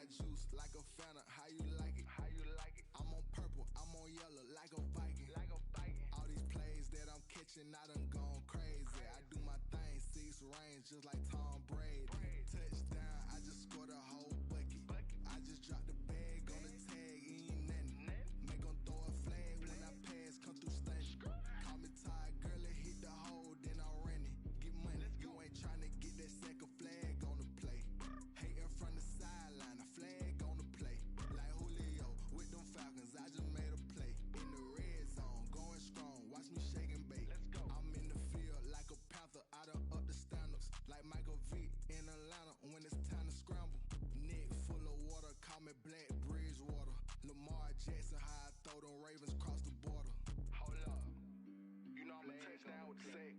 got juice like a Fanta, how you like it? How you like it? I'm on purple, I'm on yellow like a Viking. Like a Viking. All these plays that I'm catching, I done gone crazy. I do my thing, 6 range just like Tom Brady. Touchdown, I just scored a whole bucket. I just dropped the bag on the tag, ain't nothing. Make 'em throw a flag when I pass, come through stunning. Call me tired, girl, it hit the hole, then I ran it. Get money, you ain't tryna get that second flag on the play. Hating from the sideline, a flag on the play. Like Julio with them Falcons, I just made a play. In the red zone, going strong, watch me shake and bake. Let's go. I'm in the field like a Panther, I done up the standards. Like Michael Vick in Atlanta when it's time to scramble. Neck full of water, call me Black Bridgewater. Lamar Jackson, how I throw them Ravens across the border. Hold up, you know I'm a touchdown with the sack.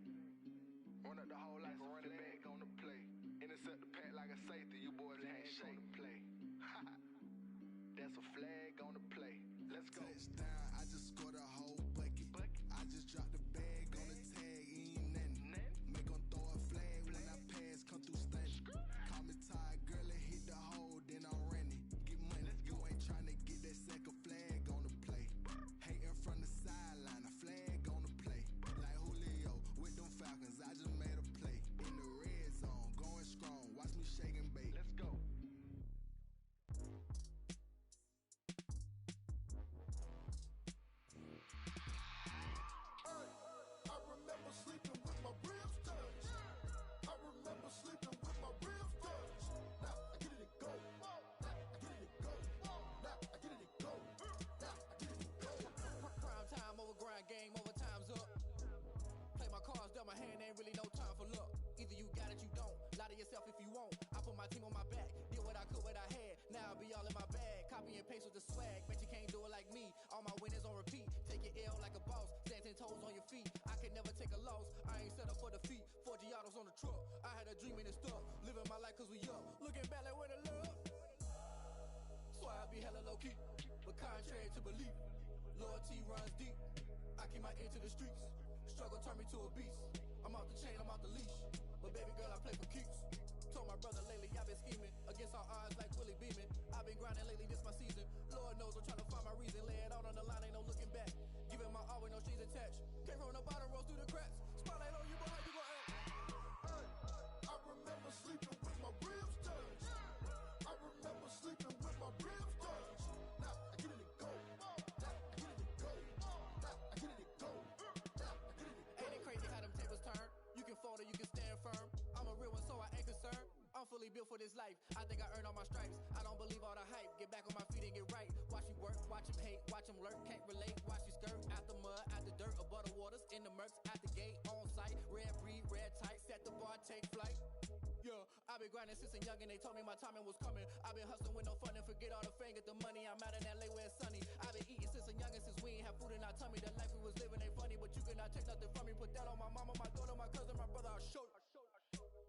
Run up the whole like a running back on the play. Intercept the pack like a safety, you boys ain't shake the play. That's a flag on the play. Let's go. Touchdown, I just scored a whole bucket. I just dropped the bag on the tag, ain't nothing. Make 'em throw a flag when I pass, come through stunning. Call me tired, girl, it hit the hole, then I ran it. Get money, you ain't tryna get that second flag on the play. Hating from the sideline, a flag on the play. Like Julio with them Falcons, I just made a play. In the red zone, going strong, watch me shake and bake. Let's go. I remember sleeping with my ribs touched. I remember sleeping with my ribs touched. Now I get it and go. Now I get it and go. Now I get it and go. Now I get it and go. Prime time over grind game, over time's up. Play my cards, dealt my hand, ain't really no time for luck. Either you got it, you don't. Lie to yourself if you won't. I put my team on my back, did what I could, what I had. Now I'll be all in my bag. Copy and paste with the swag. Bet you can't do it like me. All my winners on repeat. Take your L like a boss. Stand 10 toes on your feet. I can never take a loss. I ain't set up for defeat. 4 Giottos on the truck. I had a dream and it stuck. Living my life cause we up. Looking back like where the love. So I be hella low key. But contrary to belief, loyalty runs deep. I keep my ear to the streets. Struggle turned me to a beast. I'm out the chain, I'm out the leash. But baby girl, I play for keeps. Told my brother lately, I've been scheming against all odds like Willie Beeman. I've been grinding lately, this my season. Lord knows I'm trying to find my reason. Lay it out on the line, ain't no looking back. Giving my all with no strings attached. Came from the bottom, rose through the cracks. Spotlight on you, but how you gon' act? I remember sleeping with my ribs touched. I remember sleeping with my ribs touched. Now I get it and go. Now I get it and go. Now I get it and go. Now I get it and go. Ain't it crazy how them tables turn? You can fold or you can stand firm. I'm a real one, so I ain't concerned. I'm fully built for this life. I think I earned all my stripes. I don't believe all the hype. Get back on my feet and get right. Watch me work, watch him hate, watch him lurk. Can't relate, watch you skirt. Out the mud, out the dirt, above the waters, in the murks, at the gate, on site. Red breed, red tight, set the bar, take flight. Yeah, I been grinding since a youngin'. They told me my timing was coming. I been hustling with no fun and forget all the fame, get the money. I'm out in LA where it's sunny. I been eating since a youngin', since we ain't have food in our tummy. The life we was living ain't funny, but you cannot take nothing from me. Put that on my mama, my daughter, my cousin, my brother. I'll show you.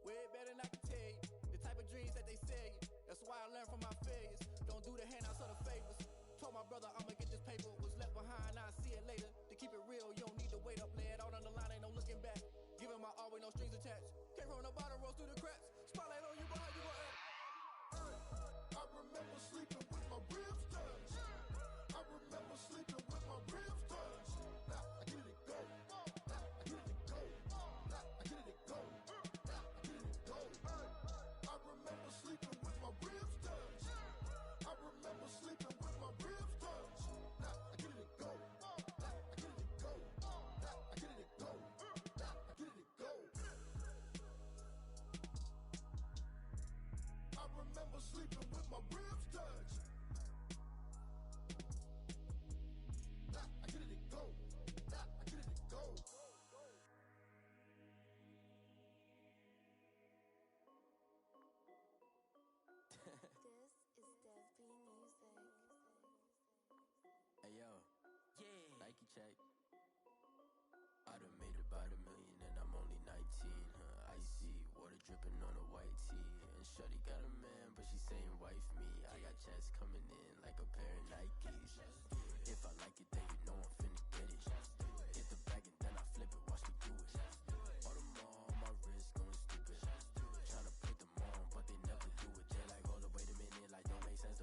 Way better than I can tell you. The type of dreams that they sell you. That's why I learned from my failures. Don't do the handouts or the favors. Told my brother I'ma get this paper. Was left behind, I'll see it later. To keep it real, you don't need to wait up. Lay it out on the line, ain't no looking back. Giving my all with no strings attached. Came from the bottom, rose through the cracks. Spotlight on you, but how you gon' act? I remember sleeping with my ribs touched. I remember sleeping with my ribs touched. Now I get it and go. Now I get it and go. Now I get it and go. Now I get it and go. I remember sleeping with my ribs touched. I remember sleeping with my ribs touched. Now I get it and go. Now I get it and go. Now I get it and go. Now I get it and go. I remember sleeping with my ribs touched. Now I get it and go. Now I get it and go. This is Desby Music. Hey yo, yeah, Nike check. I done made about $1 million and I'm only 19, icy, water dripping on a white tee. And shorty got a man, but she saying wife me. I got checks coming in like a pair of Nikes. If I like it, then you know I'm finna get it. Hit the bag and then I flip it, watch me do it. Audemars on my wrist, going stupid. Tryna put them on, but they never do it. They're like, hold up, wait a minute, like don't make sense.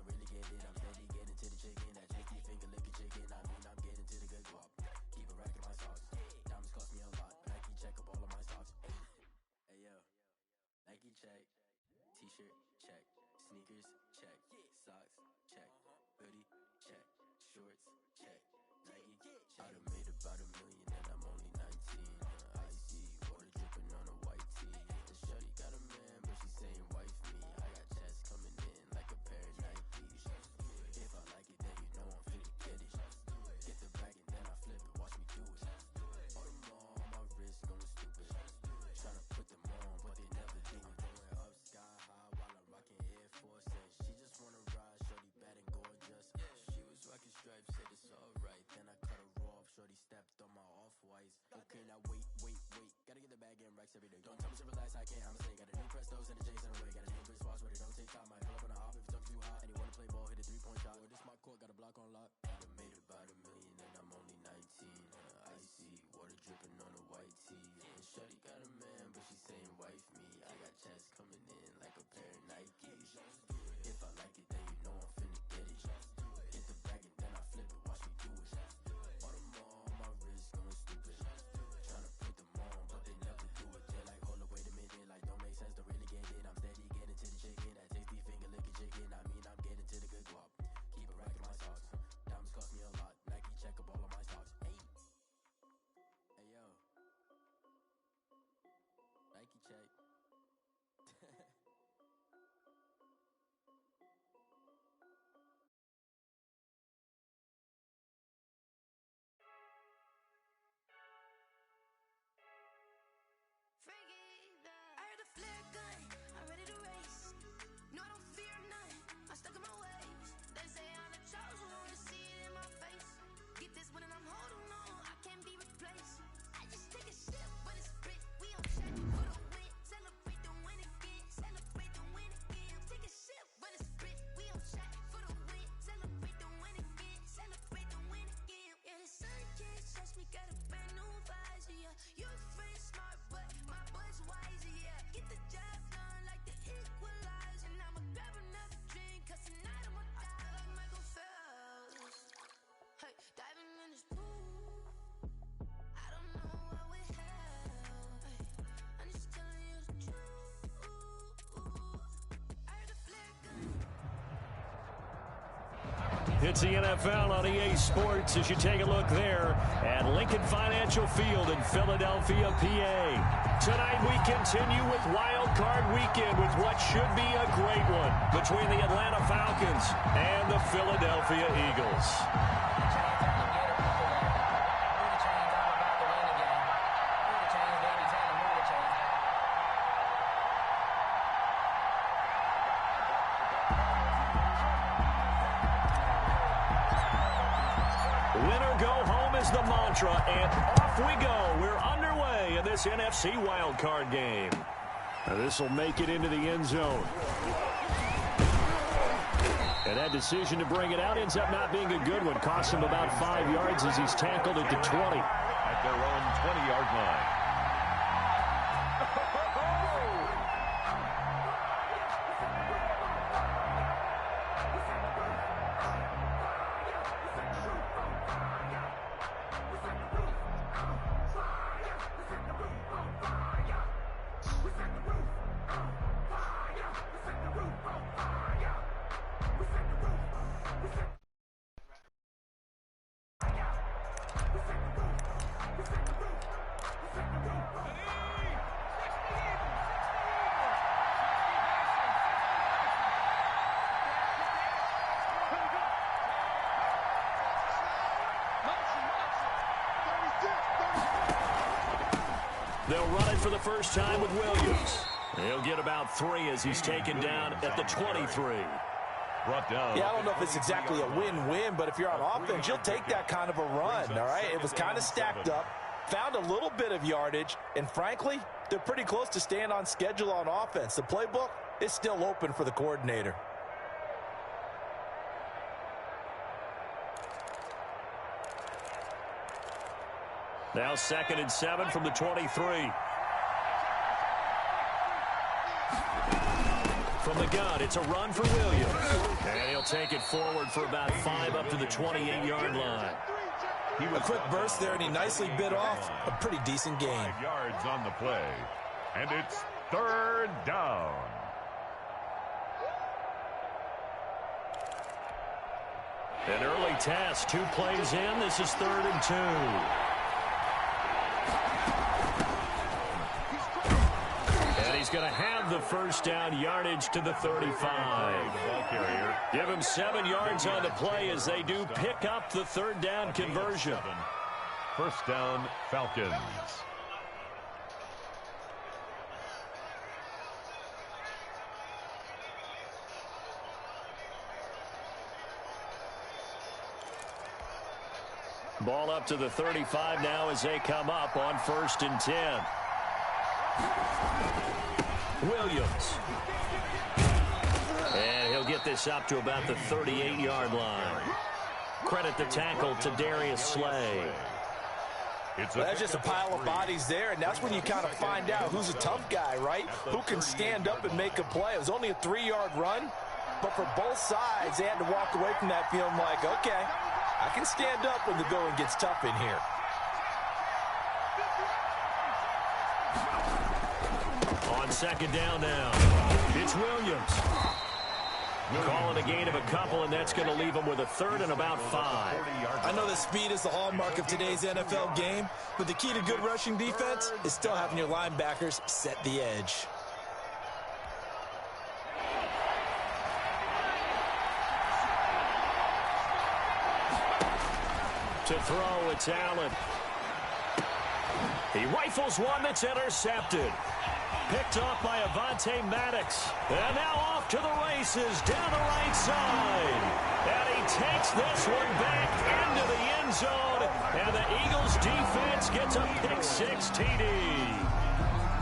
wax every day. Don't tell me to relax, I can't, I'm say. Got a new Prestos and the J's on the way. Got a new wrist watch, but it don't take time. Might pull up on the hop if it talks too hot. And he wanna play ball, hit a 3-point shot. With this my court, got a block on lock. I done made about $1 million and I'm only 19. Icy, water dripping on a white tee. And shorty got a man, but she saying wife me. I got chats coming in like a pair of Nikes. If I like it, then you know I'm finna get it. Hit the bag and then I flip it, watch me do it. All them on my wrist going stupid. Tryna put them on, but they never do it. They're like, hold up, wait a minute, like don't make sense, don't really get it. I'm steady getting to the chicken, that tasty finger licking chicken. I mean, I'm getting to the good guap. Keep it racking my socks. Diamonds cost me a lot. Nike check up all of my stocks. Hey, hey yo, Nike check. I heard a flare gun, I'm ready to race. No, I don't fear none, I'm stuck in my ways. They say I'm the chosen one, to see it in my face. Get this one and I'm holding on, I can't be replaced. I just take a sip when it's split, we on check for the win. Celebrate the win again, celebrate the win again. Take a sip when it's split, we on check for the win. Celebrate the win again, celebrate the win again. Yeah, the sun can't touch me, got a brand new visor, yeah. You're friend smart, but my boy's wiser, yeah. Get the job done like the equalizer. Now I'ma grab another drink, cause tonight I'ma die. I feel like Michael Phelps. Hey, diving in this pool. I don't know what would help. Hey, I'm just telling you the truth. I heard a flare gun. It's the NFL on EA Sports as you take a look there at Lincoln Financial Field in Philadelphia, PA. Tonight we continue with Wild Card Weekend with what should be a great one between the Atlanta Falcons and the Philadelphia Eagles. Winner go home is the mantra, and off we go. We're underway in this NFC wildcard game. This will make it into the end zone. And that decision to bring it out ends up not being a good one. Costs him about 5 yards as he's tackled at the 20. At their own 20-yard line. They'll run it for the first time with Williams. He'll get about 3 as he's taken down at the 23. Brought down. Yeah, I don't know if it's exactly a win-win, but if you're on offense, you'll take that kind of a run, all right? It was kind of stacked up, found a little bit of yardage, and frankly, they're pretty close to staying on schedule on offense. The playbook is still open for the coordinator. Now 2nd and 7 from the 23. From the gun, it's a run for Williams. And he'll take it forward for about 5 up to the 28-yard line. A quick burst there, and he nicely bit off a pretty decent gain. 5 yards on the play. And it's 3rd down. An early test, 2 plays in. This is 3rd and 2. He's going to have the first down, yardage to the 35. Give him 7 yards on the play as they do pick up the 3rd down conversion. First down, Falcons. Ball up to the 35 now as they come up on 1st and 10. Williams. And he'll get this up to about the 38-yard line. Credit the tackle to Darius Slay. Well, that's just a pile of bodies there, and that's when you kind of find out who's a tough guy, right? Who can stand up and make a play. It was only a 3-yard run, but for both sides, they had to walk away from that feeling like, okay, I can stand up when the going gets tough in here. On second down now, it's Williams. Calling a gain of a couple, and that's going to leave him with a third and about 5. I know that speed is the hallmark of today's NFL game, but the key to good rushing defense is still having your linebackers set the edge. To throw, it's Allen. He rifles one that's intercepted. Picked off by Avonte Maddox. And now off to the races down the right side. And he takes this one back into the end zone. And the Eagles defense gets a pick-6 TD.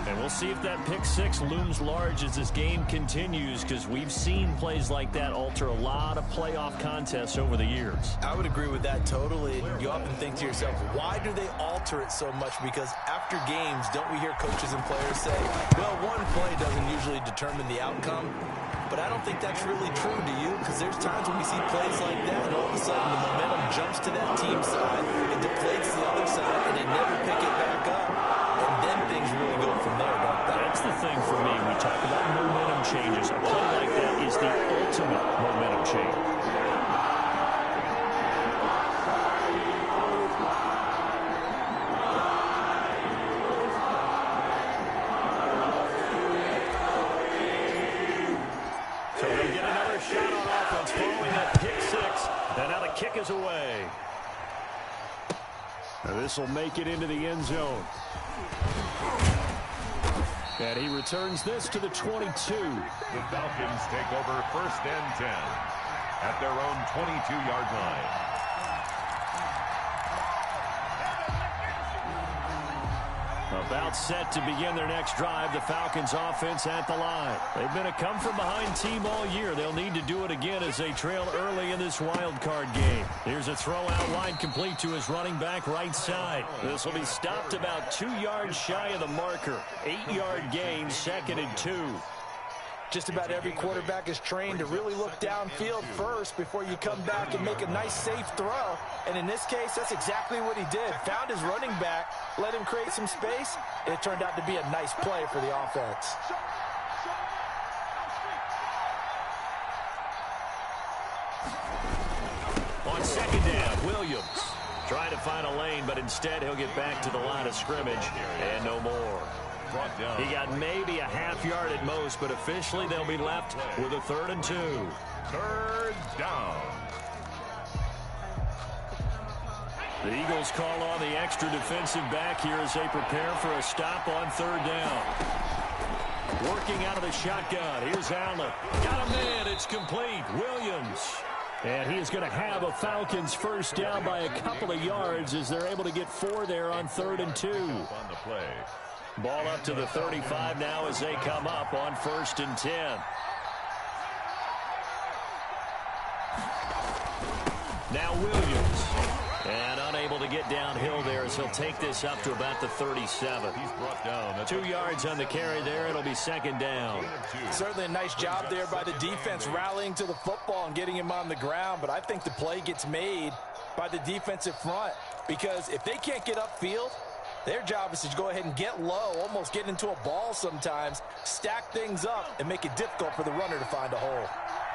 And we'll see if that pick-6 looms large as this game continues, because we've seen plays like that alter a lot of playoff contests over the years. I would agree with that totally. You often think to yourself, why do they alter it so much? Because after games, don't we hear coaches and players say, well, one play doesn't usually determine the outcome. But I don't think that's really true, do you? Because there's times when we see plays like that, and all of a sudden the momentum jumps to that team's side, it deflates the other side, and they never pick it back up. And then things really go from there, don't they? That's the thing for me. We talk about momentum changes. A play like that is the ultimate momentum change. So they get another shot on offense following that pick-6. And now the kick is away. And this will make it into the end zone. And he returns this to the 22. The Falcons take over 1st and 10 at their own 22-yard line. About set to begin their next drive, the Falcons offense at the line. They've been a come-from-behind team all year. They'll need to do it again as they trail early in this wild card game. Here's a throw out line complete to his running back right side. This will be stopped about 2 yards shy of the marker. 8-yard gain, 2nd and 2. Just about every quarterback is trained to really look downfield first before you come back and make a nice, safe throw. And in this case, that's exactly what he did. Found his running back, let him create some space, and it turned out to be a nice play for the offense. On second down, Williams trying to find a lane, but instead he'll get back to the line of scrimmage and no more. He got maybe a half yard at most, but officially they'll be left with a 3rd and 2. 3rd down. The Eagles call on the extra defensive back here as they prepare for a stop on 3rd down. Working out of the shotgun. Here's Allen. Got him in. It's complete. Williams. And he is going to have a Falcons first down by a couple of yards as they're able to get 4 there on 3rd and 2. On the play. Ball up to the 35 now as they come up on 1st and 10. Now Williams. And unable to get downhill there as he'll take this up to about the 37. He's brought down. 2 yards on the carry there. It'll be 2nd down. Certainly a nice job there by the defense rallying to the football and getting him on the ground. But I think the play gets made by the defensive front, because if they can't get upfield, their job is to go ahead and get low, almost get into a ball sometimes, stack things up, and make it difficult for the runner to find a hole.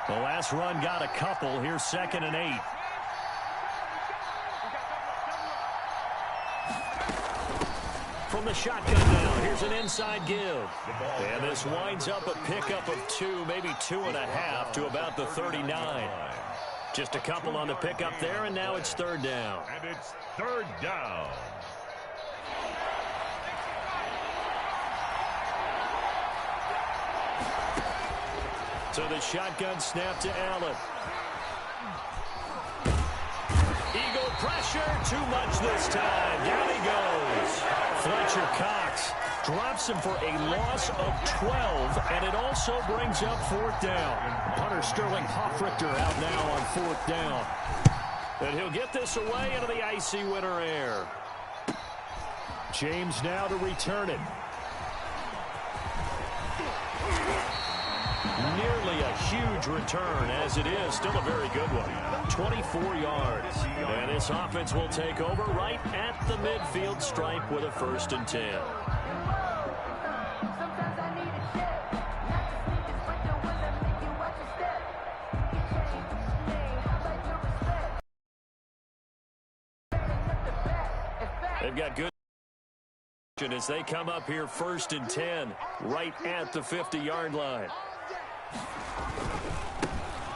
The last run got a couple. Here's 2nd and 8. From the shotgun now, here's an inside give. And this winds up a pickup of 2, maybe 2.5 to about the 39. Just a couple on the pickup there, and now it's 3rd down. And it's 3rd down. So the shotgun snap to Allen. Eagle pressure, too much this time. Down he goes. Fletcher Cox drops him for a loss of 12, and it also brings up 4th down. Hunter Sterling Hoffrichter out now on 4th down. And he'll get this away into the icy winter air. James now to return it. Nearly a huge return, as it is. Still a very good one. 24 yards. And this offense will take over right at the midfield stripe with a 1st and 10. They've got good as they come up here 1st and 10 right at the 50-yard line.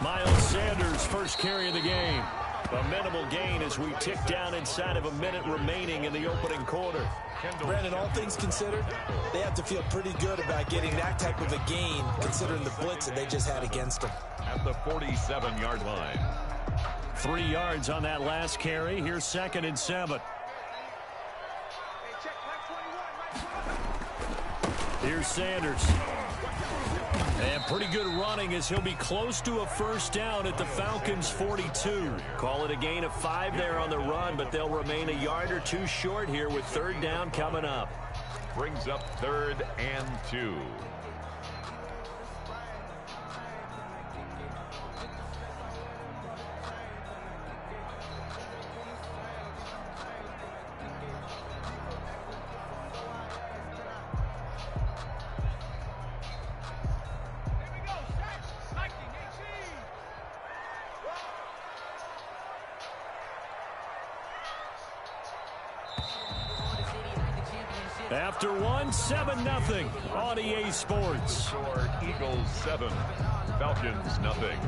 Miles Sanders, first carry of the game. A minimal gain as we tick down inside of a minute remaining in the opening quarter. Brandon, all things considered, they have to feel pretty good about getting that type of a gain considering the blitz that they just had against them. At the 47-yard line. 3 yards on that last carry. Here's 2nd and 7. Here's Sanders. And pretty good running as he'll be close to a 1st down at the Falcons' 42. Call it a gain of 5 there on the run, but they'll remain a yard or 2 short here with 3rd down coming up. Brings up 3rd and 2. After one, 7-0 on EA Sports. Score Eagles 7, Falcons nothing.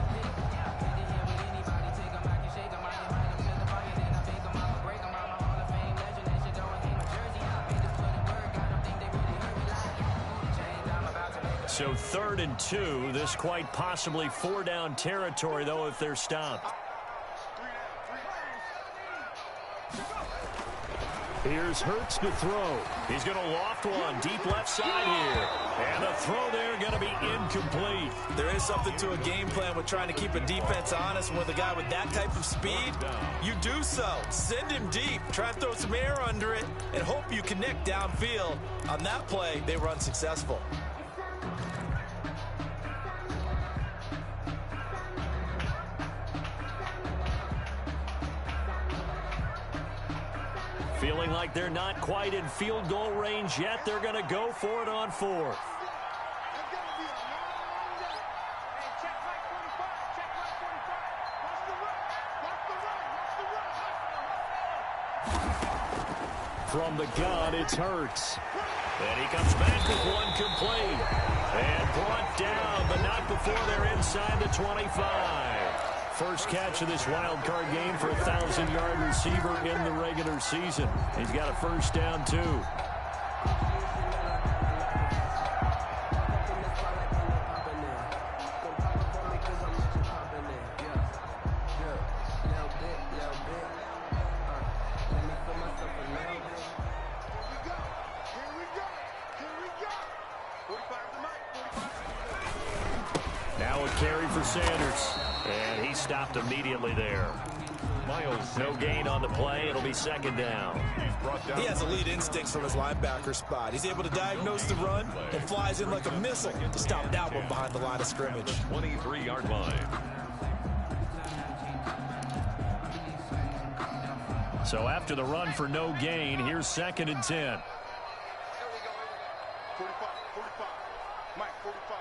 So 3rd and 2, this quite possibly 4-down territory, though, if they're stopped. Here's Hurts to throw. He's going to loft one deep left side here. And the throw there going to be incomplete. There is something to a game plan with trying to keep a defense honest. With a guy with that type of speed, you do so. Send him deep. Try to throw some air under it and hope you connect downfield. On that play, they were unsuccessful. Feeling like they're not quite in field goal range yet. They're going to go for it on 4th. From the gun, it's Hurts. And he comes back with one complete. And brought down, but not before they're inside the 25. First catch of this wild card game for a 1,000-yard receiver in the regular season. He's got a 1st down, too. Now a carry for Sanders. And he stopped immediately there. Miles, no gain on the play. It'll be 2nd down. He has elite instincts from his linebacker spot. He's able to diagnose the run and flies in like a missile to stop that one behind the line of scrimmage. 23-yard line. So after the run for no gain, here's 2nd and 10. 45, 45. Mike, 45.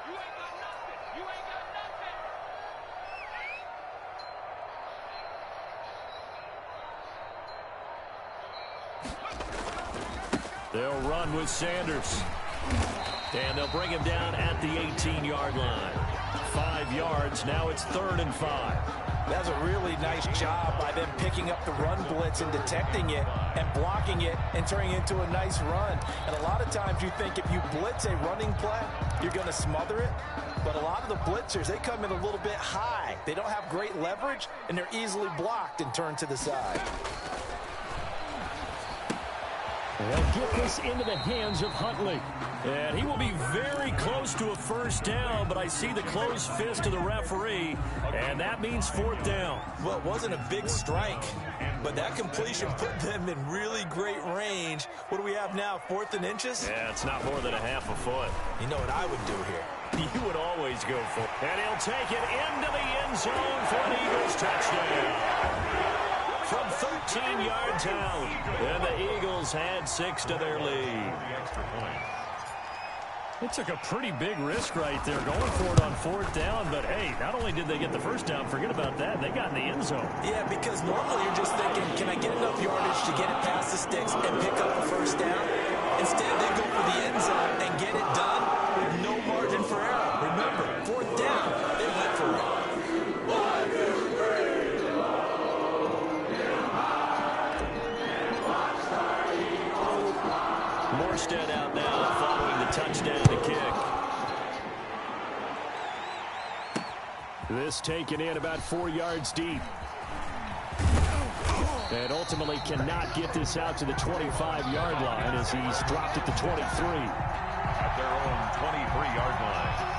You ain't got nothing. You ain't got nothing. They'll run with Sanders. And they'll bring him down at the 18-yard line. 5 yards. Now it's 3rd and 5. That's a really nice job by them picking up the run blitz and detecting it and blocking it and turning it into a nice run. And a lot of times you think if you blitz a running play, you're going to smother it. But a lot of the blitzers, they come in a little bit high. They don't have great leverage, and they're easily blocked and turned to the side. They'll get this into the hands of Huntley. And he will be very close to a first down, but I see the closed fist of the referee, and that means fourth down. Well, it wasn't a big strike, but that completion put them in really great range. What do we have now, 4th and inches? Yeah, it's not more than a half a foot. You know what I would do here? You would always go for it. And he'll take it into the end zone for an Eagles touchdown. From 13 yards out, and the Eagles had 6 to their lead. They took a pretty big risk right there going for it on 4th down, but hey, not only did they get the first down, forget about that, they got in the end zone. Yeah, because normally you're just thinking, can I get enough yardage to get it past the sticks and pick up the first down? Instead, they go for the end zone and get it done with no margin for error. Remember, 4th down, they went for it. Morstead out now following the touchdown to kick. This taken in about 4 yards deep. And ultimately cannot get this out to the 25-yard line as he's dropped at the 23. At their own 23-yard line.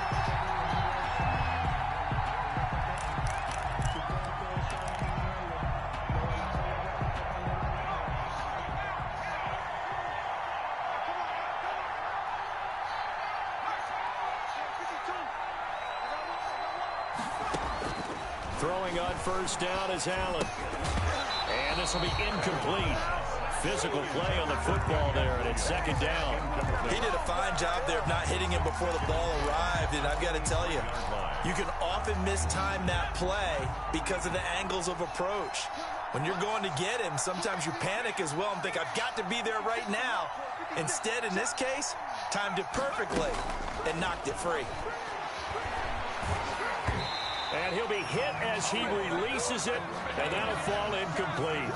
Throwing on first down is Allen. And this will be incomplete. Physical play on the football there, and it's 2nd down. He did a fine job there of not hitting him before the ball arrived, and I've got to tell you, you can often mistime that play because of the angles of approach. When you're going to get him, sometimes you panic as well and think, I've got to be there right now. Instead, in this case, timed it perfectly and knocked it free. And he'll be hit as he releases it, and that'll fall incomplete.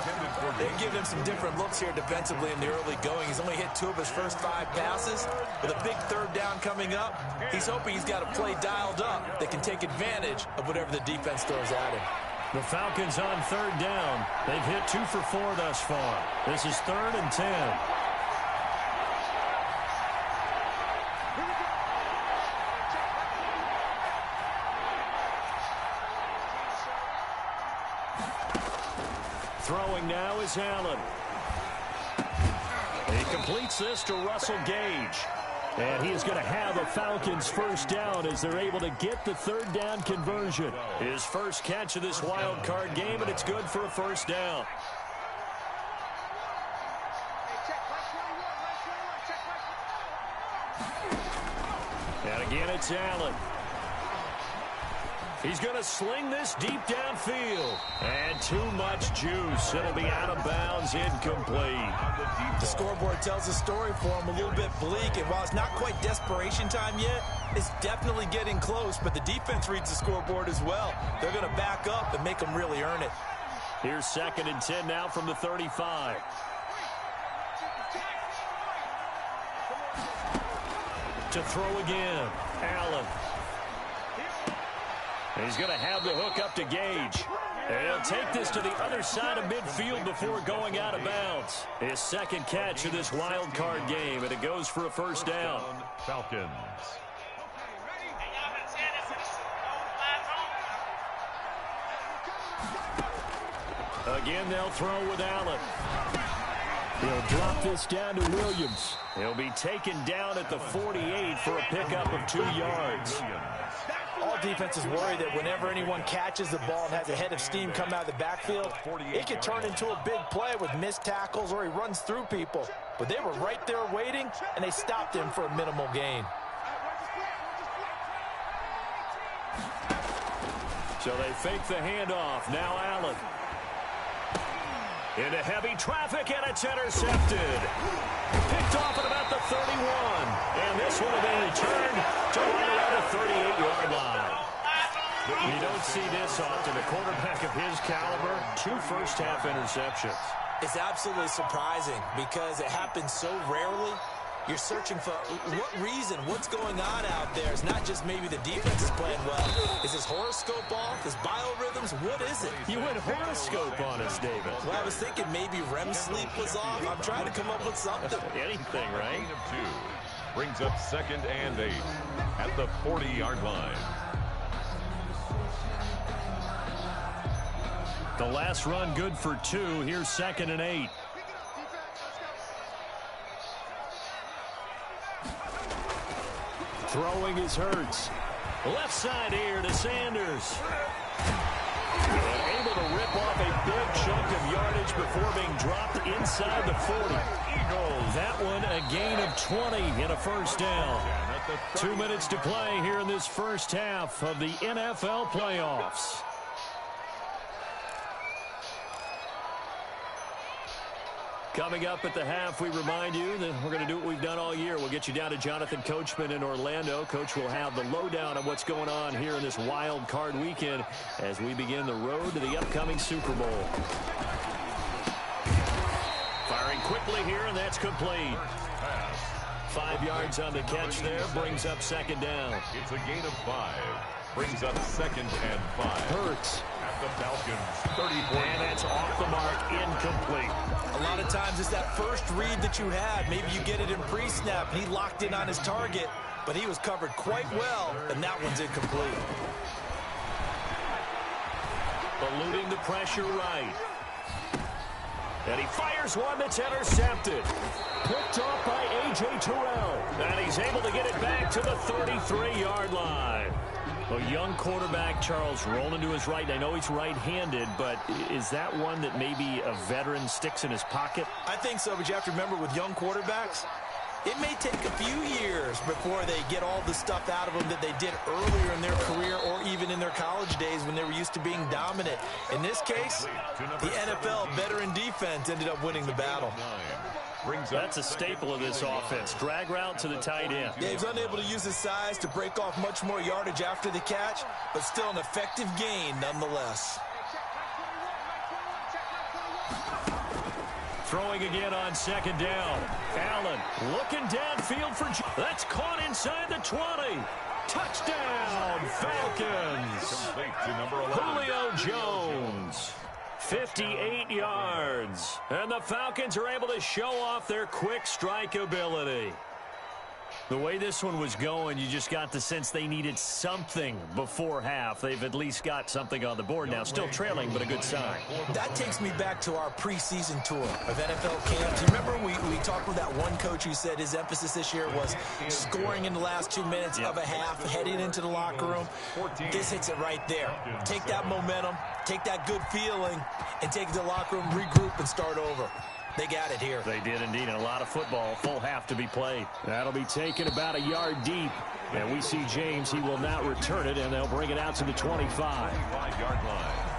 They've given him some different looks here defensively in the early going. He's only hit 2 of his first 5 passes. With a big 3rd down coming up, he's hoping he's got a play dialed up that can take advantage of whatever the defense throws at him. The Falcons on 3rd down. They've hit 2 for 4 thus far. This is 3rd and 10. Throwing now is Allen. He completes this to Russell Gage. And he is going to have a Falcons first down as they're able to get the 3rd down conversion. His first catch of this wild card game, and it's good for a first down. And again, it's Allen. He's going to sling this deep downfield. And too much juice. It'll be out of bounds, incomplete. The scoreboard tells a story for him, a little bit bleak. And while it's not quite desperation time yet, it's definitely getting close. But the defense reads the scoreboard as well. They're going to back up and make them really earn it. Here's 2nd and 10 now from the 35. To throw again, Allen. He's going to have the hook up to Gage. And he'll take this to the other side of midfield before going out of bounds. His 2nd catch of this wild card game, and it goes for a first down. Falcons. Again, they'll throw with Allen. He'll drop this down to Williams. He'll be taken down at the 48 for a pickup of 2 yards. All defenses worry that whenever anyone catches the ball and has a head of steam come out of the backfield, it could turn into a big play with missed tackles or he runs through people. But they were right there waiting, and they stopped him for a minimal gain. So they fake the handoff. Now Allen. Into heavy traffic, and it's intercepted. Picked off at about the 31. And this one will be returned to right around the 38-yard line. You don't see this often. A quarterback of his caliber, 2 first-half interceptions. It's absolutely surprising because it happens so rarely. You're searching for what reason, what's going on out there. It's not just maybe the defense is playing well. Is his horoscope off? His biorhythms? What is it? You went horoscope on us, David. Well, I was thinking maybe REM sleep was off. I'm trying to come up with something. Anything, right? Gain of 2. Brings up 2nd and 8 at the 40-yard line. The last run good for 2. Here's 2nd and 8. Throwing is Hurts. Left side here to Sanders. And able to rip off a big chunk of yardage before being dropped inside the 40. That one a gain of 20 in a first down. 2 minutes to play here in this first half of the NFL playoffs. Coming up at the half, we remind you that we're going to do what we've done all year. We'll get you down to Jonathan Coachman in Orlando. Coach will have the lowdown on what's going on here in this wild card weekend as we begin the road to the upcoming Super Bowl. Firing quickly here, and that's complete. 5 yards on the catch there, brings up 2nd down. It's a gain of 5. Brings up 2nd and 5. Hurts. At the Falcons, 34. And that's off the mark, incomplete. A lot of times it's that first read that you had. Maybe you get it in pre-snap, and he locked in on his target, but he was covered quite well, and that one's incomplete. Eluding the pressure right. And he fires one that's intercepted. Picked off by A.J. Terrell. And he's able to get it back to the 33-yard line. A young quarterback, Charles, rolling to his right. I know he's right-handed, but is that one that maybe a veteran sticks in his pocket? I think so, but you have to remember with young quarterbacks, it may take a few years before they get all the stuff out of them that they did earlier in their career or even in their college days when they were used to being dominant. In this case, the NFL veteran defense ended up winning the battle. That's a staple of this offense. Drag route to the tight end. Yeah, he's unable to use his size to break off much more yardage after the catch, but still an effective gain nonetheless. Throwing again on 2nd down. Allen looking downfield for... That's caught inside the 20. Touchdown, Falcons. Julio Jones. 58 yards. And the Falcons are able to show off their quick strike ability. The way this one was going, you just got the sense they needed something before half. They've at least got something on the board now. Still trailing, but a good sign. That takes me back to our preseason tour of NFL camps. You remember we talked with that one coach who said his emphasis this year was scoring in the last 2 minutes of a half, heading into the locker room. This hits it right there. Take that momentum, take that good feeling, and take it to the locker room, regroup, and start over. They got it here. They did indeed, and a lot of football, full half to be played. That'll be taken about a yard deep. And we see James, he will not return it, and they'll bring it out to the 25. 25-yard line.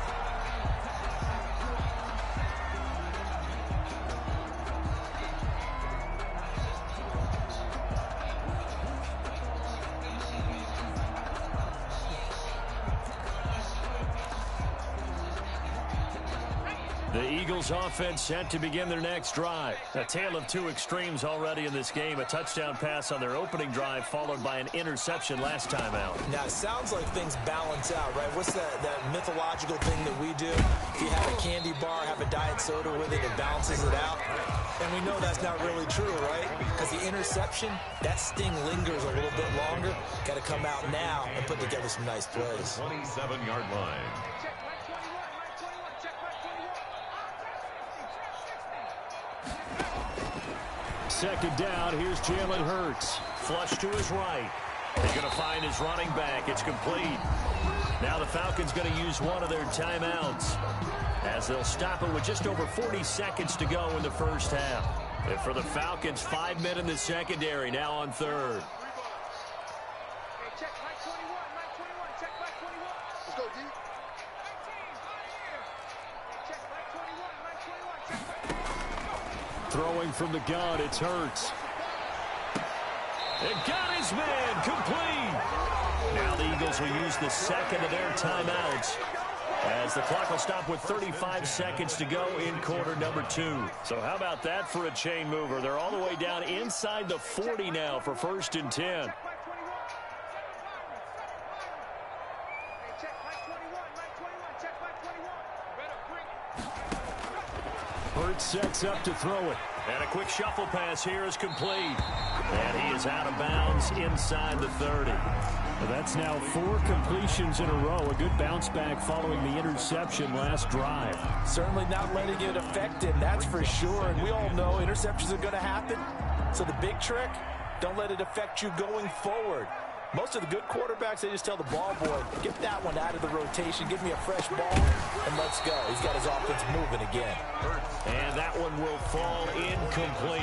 The Eagles offense set to begin their next drive. A tale of two extremes already in this game. A touchdown pass on their opening drive followed by an interception last time out. Now, it sounds like things balance out, right? What's that mythological thing that we do? If you have a candy bar, have a diet soda with it, it balances it out. And we know that's not really true, right? Because the interception, that sting lingers a little bit longer. Got to come out now and put together some nice plays. 27-yard line. 2nd down, here's Jalen Hurts. Flush to his right. He's going to find his running back. It's complete. Now the Falcons going to use one of their timeouts as they'll stop it with just over 40 seconds to go in the first half. And for the Falcons, 5 men in the secondary, now on 3rd. Throwing from the gun, it's Hurts. And got his man, complete. Now the Eagles will use the second of their timeouts as the clock will stop with 35 seconds to go in quarter number 2. So how about that for a chain mover? They're all the way down inside the 40 now for 1st and 10. Hurts sets up to throw it. And a quick shuffle pass here is complete. And he is out of bounds inside the 30. Well, that's now 4 completions in a row. A good bounce back following the interception last drive. Certainly not letting it affect him, that's for sure. And we all know interceptions are going to happen. So the big trick, don't let it affect you going forward. Most of the good quarterbacks, they just tell the ball boy, get that one out of the rotation, give me a fresh ball, and let's go. He's got his offense moving again. And that one will fall incomplete.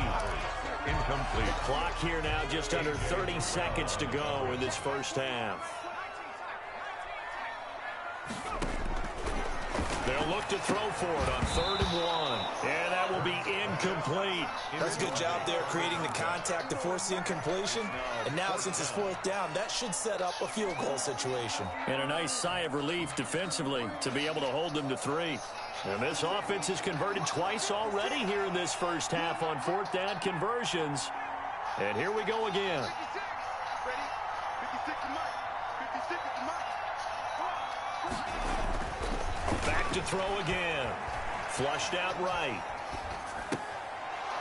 Incomplete. Clock here now just under 30 seconds to go in this first half. They'll look to throw for it on 3rd and 1. And that will be incomplete. That's a good job there creating the contact to force the incompletion. And now since it's 4th down, that should set up a field goal situation. And a nice sigh of relief defensively to be able to hold them to 3. And this offense has converted twice already here in this first half on 4th down conversions. And here we go again. Back to throw again. Flushed out right.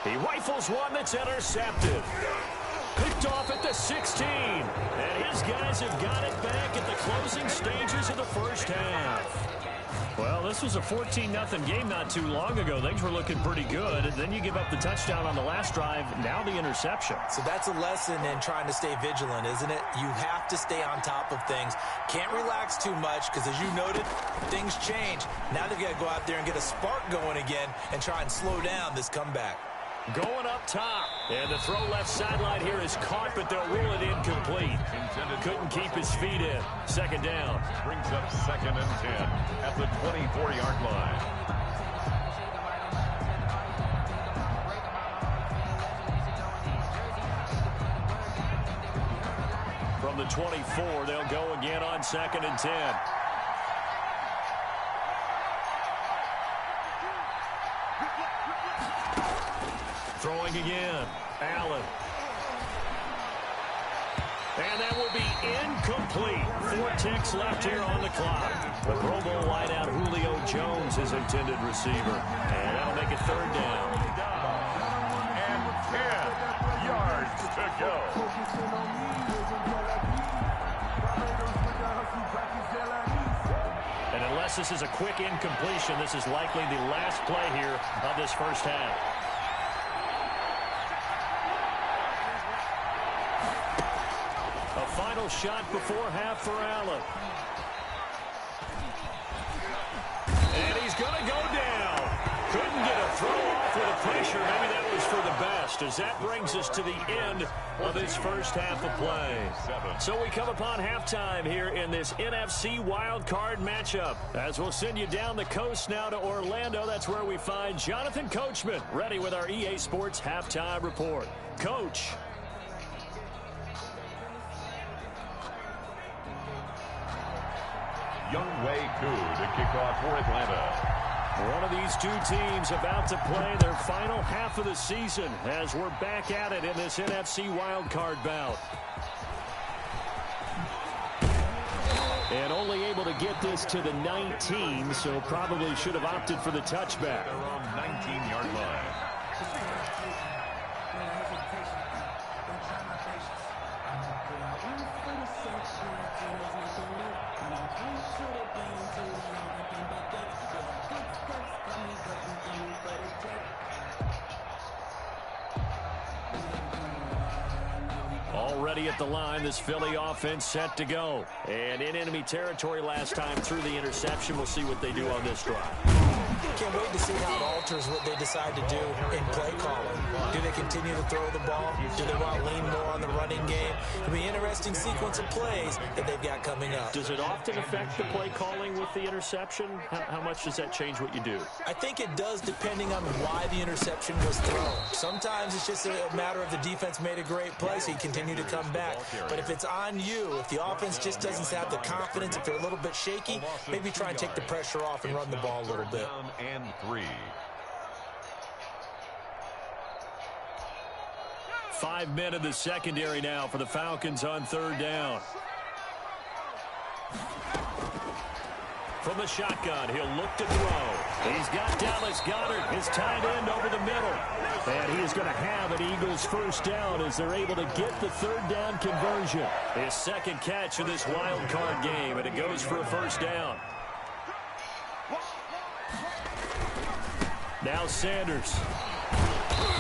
He rifles one that's intercepted. Picked off at the 16. And his guys have got it back at the closing stages of the first half. Well, this was a 14-0 game not too long ago. Things were looking pretty good. And then you give up the touchdown on the last drive. Now the interception. So that's a lesson in trying to stay vigilant, isn't it? You have to stay on top of things. Can't relax too much because, as you noted, things change. Now they've got to go out there and get a spark going again and try and slow down this comeback. Going up top. And the throw left sideline here is caught, but they'll rule it incomplete. Couldn't keep his feet in. 2nd down. Brings up 2nd and 10 at the 24-yard line. From the 24, they'll go again on 2nd and 10. Throwing again. Allen. And that will be incomplete. 4 ticks left here on the clock. The Pro Bowl wideout Julio Jones is intended receiver. And that'll make it 3rd down. And 10 yards to go. And unless this is a quick incompletion, this is likely the last play here of this first half. Final shot before half for Allen. And he's going to go down. Couldn't get a throw off with the pressure. Maybe that was for the best, as that brings us to the end of this first half of play. So we come upon halftime here in this NFC wildcard matchup. As we'll send you down the coast now to Orlando, that's where we find Jonathan Coachman ready with our EA Sports halftime report. Coach. Younghoe Koo to kick off for Atlanta. One of these two teams about to play their final half of the season as we're back at it in this NFC wildcard bout. And only able to get this to the 19, so probably should have opted for the touchback. They're on 19-yard line. Already at the line, this Philly offense set to go. And in enemy territory last time through the interception. We'll see what they do on this drive. Can't wait to see how it alters what they decide to do in play calling. Do they continue to throw the ball? Do they want to lean more on the running game? It'll be an interesting sequence of plays that they've got coming up. Does it often affect the play calling with the interception? How much does that change what you do? I think it does, depending on why the interception was thrown. Sometimes it's just a matter of the defense made a great play, so you continue to come back. But if it's on you, if the offense just doesn't have the confidence, if they're a little bit shaky, maybe try and take the pressure off and run the ball a little bit. And 3. 5 men in the secondary now for the Falcons on 3rd down. From the shotgun, he'll look to throw. He's got Dallas Goedert, his tight end, over the middle. And he is going to have an Eagles 1st down as they're able to get the 3rd down conversion. His 2nd catch of this wild card game, and it goes for a 1st down. Now Sanders.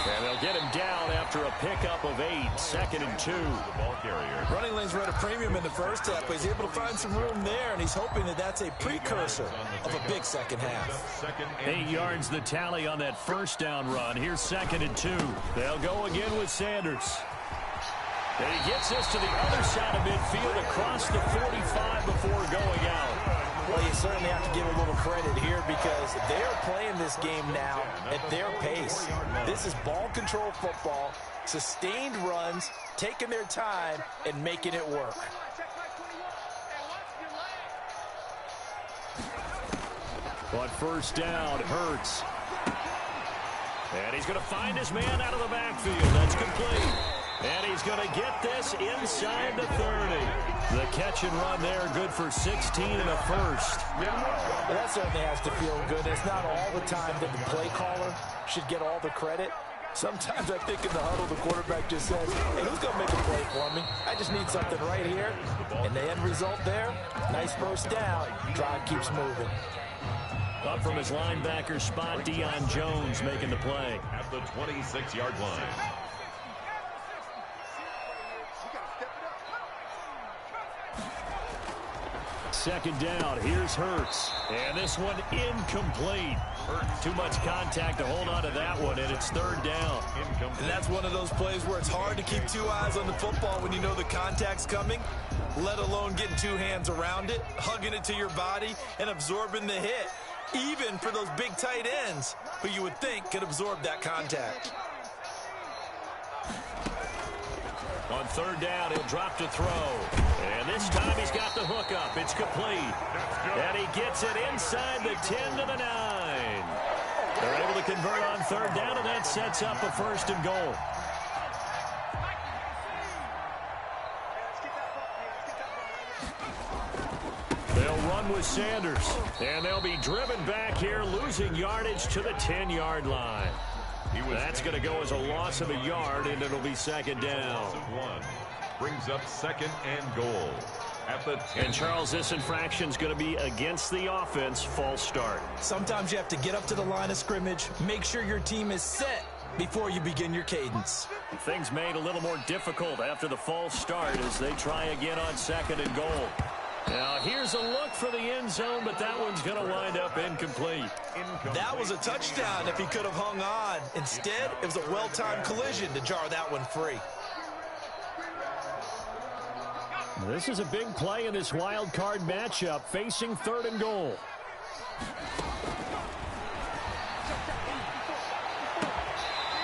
And they'll get him down after a pickup of 8, 2nd and 2. The ball carrier. Running lanes were at a premium in the first half, but he's able to find some room there, and he's hoping that that's a precursor of a big second half. 8 yards the tally on that 1st down run. Here's 2nd and 2. They'll go again with Sanders. And he gets this to the other side of midfield across the 45 before going out. Well, you certainly have to give a little credit here because they're playing this game now at their pace. This is ball control football, sustained runs, taking their time, and making it work. On 1st down, Hurts. And he's going to find his man out of the backfield. That's complete. And he's going to get this inside the 30. The catch and run there, good for 16 and a 1st. Well, that certainly has to feel good. It's not all the time that the play caller should get all the credit. Sometimes I think in the huddle, the quarterback just says, hey, who's going to make a play for me? I just need something right here. And the end result there, nice 1st down. Drive keeps moving. Up from his linebacker spot, Deion Jones making the play. At the 26-yard line. 2nd down, here's Hurts. And this one incomplete. Too much contact to hold on to that one, and it's 3rd down. And that's one of those plays where it's hard to keep 2 eyes on the football when you know the contact's coming, let alone getting 2 hands around it, hugging it to your body, and absorbing the hit. Even for those big tight ends who you would think could absorb that contact. On 3rd down, he'll drop to throw. And this time he's got the hook up. It's complete. And he gets it inside the 10 to the 9. They're able to convert on 3rd down, and that sets up a 1st and goal. They'll run with Sanders. And they'll be driven back here, losing yardage to the 10-yard line. That's going to go as a loss of a yard, and it'll be 2nd down. Brings up 2nd and goal. At the 10. And Charles, this infraction's going to be against the offense, false start. Sometimes you have to get up to the line of scrimmage, make sure your team is set before you begin your cadence. Things made a little more difficult after the false start as they try again on 2nd and goal. Now, here's a look for the end zone, but that one's going to wind up incomplete. That was a touchdown if he could have hung on. Instead, it was a well-timed collision to jar that one free. This is a big play in this wild card matchup, facing 3rd and goal.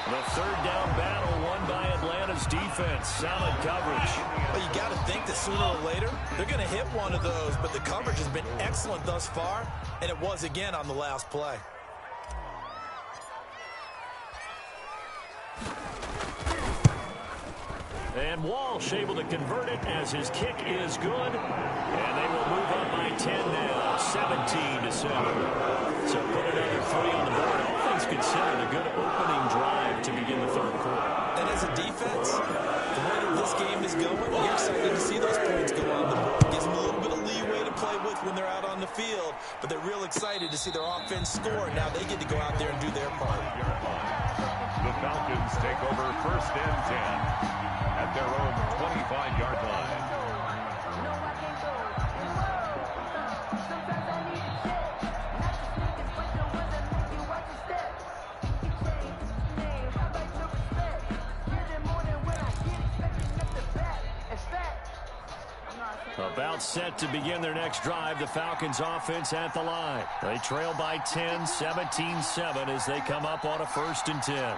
The 3rd down battle won by Atlanta's defense. Solid coverage. Well, you got to think that sooner or later they're going to hit one of those, but the coverage has been excellent thus far, and it was again on the last play. And Walsh able to convert it as his kick is good. And they will move up by 10 now, 17-7. So put another 3 on the board. All things considered, a good opening drive to begin the 3rd quarter. And as a defense, the way that this game is going, you're excited to see those points go on the board. It gives them a little bit of leeway to play with when they're out on the field, but they're real excited to see their offense score. Now they get to go out there and do their part. The Falcons take over 1st and 10 at their own 25-yard line. About set to begin their next drive, the Falcons offense at the line. They trail by 10, 17-7 as they come up on a 1st and 10.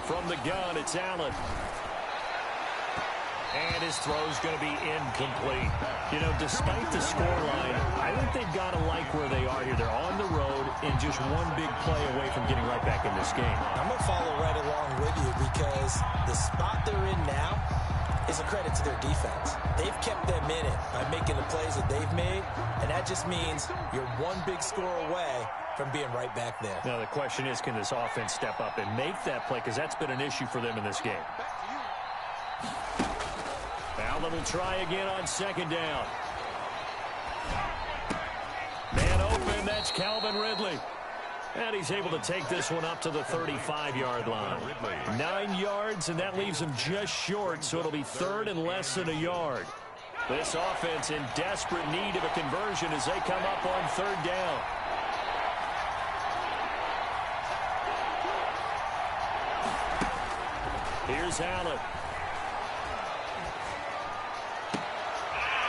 From the gun, it's Allen. And his throw's going to be incomplete. You know, despite the scoreline, I think they've got to like where they are here. They're on the road and just one big play away from getting right back in this game. I'm going to follow right along with you because the spot they're in now is a credit to their defense. They've kept them in it by making the plays that they've made, and that just means you're one big score away from being right back there. Now, the question is, can this offense step up and make that play? Because that's been an issue for them in this game. Allen will try again on 2nd down. Man open, that's Calvin Ridley. And he's able to take this one up to the 35-yard line. 9 yards, and that leaves him just short, so it'll be 3rd and less than a yard. This offense in desperate need of a conversion as they come up on 3rd down. Here's Allen.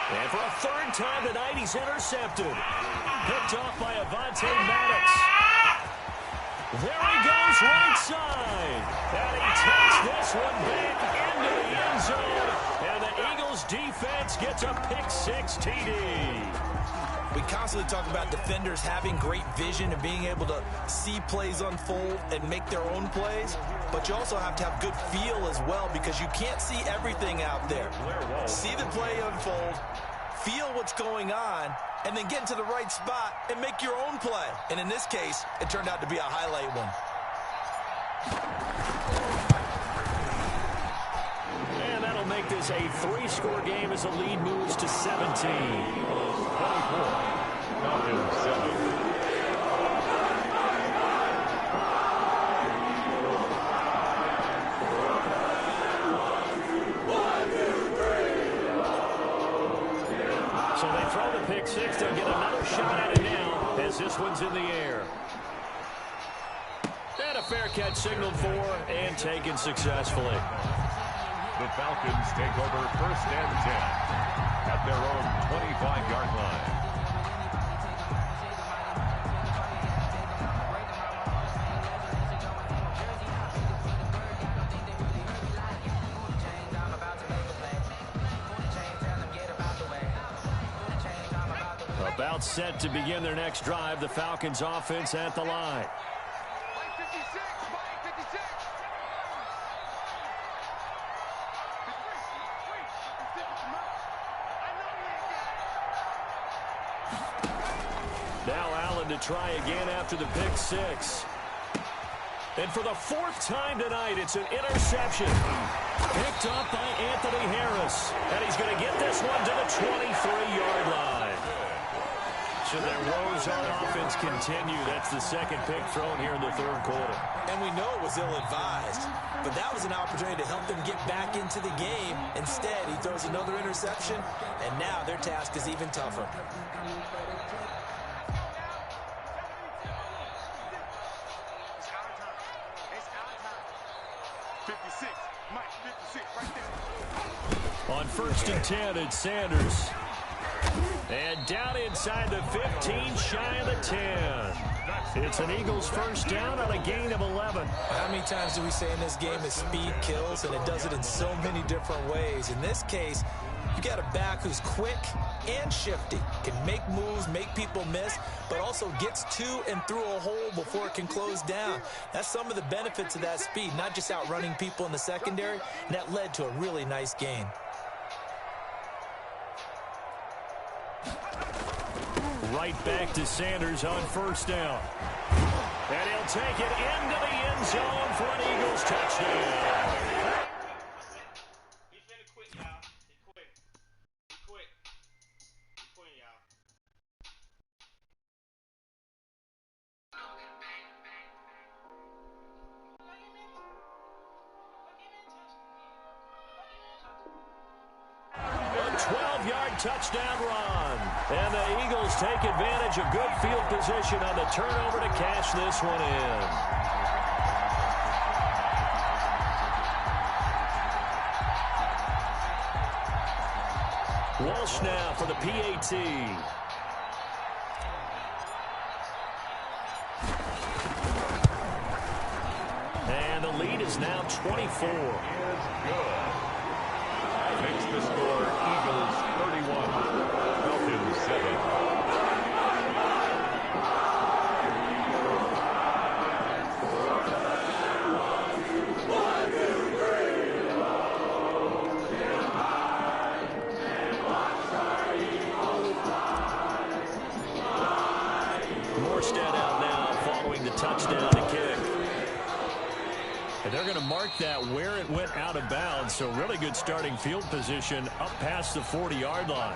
And for a 3rd time tonight, he's intercepted. Picked off by Avonte Maddox. There he goes, right side. And he takes this one back into the end zone. And the Eagles defense gets a pick-6 TD. We constantly talk about defenders having great vision and being able to see plays unfold and make their own plays. But you also have to have good feel as well because you can't see everything out there. See the play unfold, feel what's going on, and then get into the right spot and make your own play. And in this case, it turned out to be a highlight one. And that'll make this a 3-score game as the lead moves to 17. 24. Falcons 7. So they throw the pick-6. They'll get another shot at it now as this one's in the air. And a fair catch signaled for and taken successfully. The Falcons take over 1st and 10 at their own 25-yard line. About set to begin their next drive, the Falcons offense at the line. Now Allen to try again after the pick-6. And for the 4th time tonight, it's an interception. Picked up by Anthony Harris. And he's going to get this one to the 23-yard line. So their woes on offense continue. That's the 2nd pick thrown here in the 3rd quarter. And we know it was ill-advised, but that was an opportunity to help them get back into the game. Instead, he throws another interception, and now their task is even tougher. On 1st and 10, it's Sanders. And down inside the 15, shy of the 10. It's an Eagles 1st down on a gain of 11. How many times do we say in this game that speed kills, and it does it in so many different ways? In this case, you got a back who's quick and shifty, can make moves, make people miss, but also gets to and through a hole before it can close down. That's some of the benefits of that speed, not just outrunning people in the secondary, and that led to a really nice gain. Right back to Sanders on 1st down. And he'll take it into the end zone for an Eagles touchdown. He's finna quit, y'all. He quit. He quit. He quit, y'all. A 12-yard touchdown run. And the Eagles take advantage of good field position on the turnover to cash this one in. Walsh now for the PAT. And the lead is now 24. Is good. Makes the score Eagles 31, Falcons 7. Touchdown to kick. And they're going to mark that where it went out of bounds. So really good starting field position up past the 40-yard line.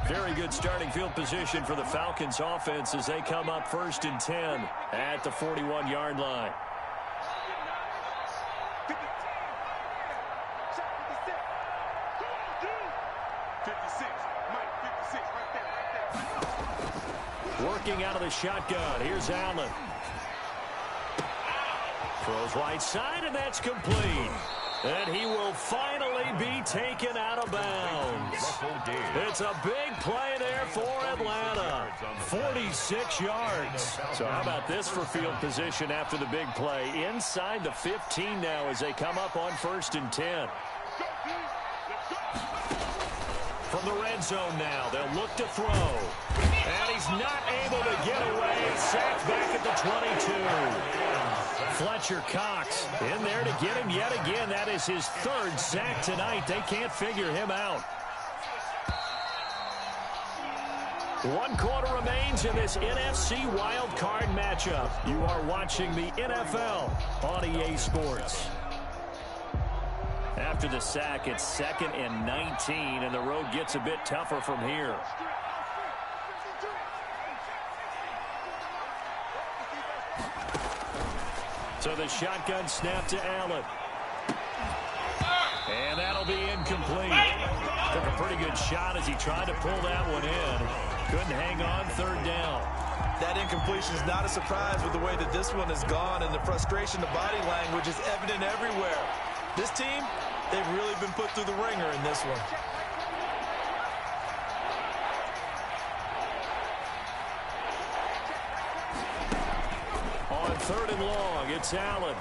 Very good starting field position for the Falcons offense as they come up 1st and 10 at the 41-yard line. Working out of the shotgun. Here's Allen. Throws right side, and that's complete. And he will finally be taken out of bounds. It's a big play there for Atlanta. 46 yards. So how about this for field position after the big play? Inside the 15 now as they come up on 1st and 10. From the red zone now, they'll look to throw. And he's not able to get away. Sacked back at the 22. Fletcher Cox in there to get him yet again. That is his 3rd sack tonight. They can't figure him out. 1 quarter remains in this NFC wild card matchup. You are watching the NFL on EA Sports. After the sack, it's 2nd and 19, and the road gets a bit tougher from here. So the shotgun snap to Allen. And that'll be incomplete. Took a pretty good shot as he tried to pull that one in. Couldn't hang on 3rd down. That incompletion is not a surprise with the way that this one has gone, and the frustration, the body language is evident everywhere. This team, they've really been put through the ringer in this one. On 3rd and long, it's Allen.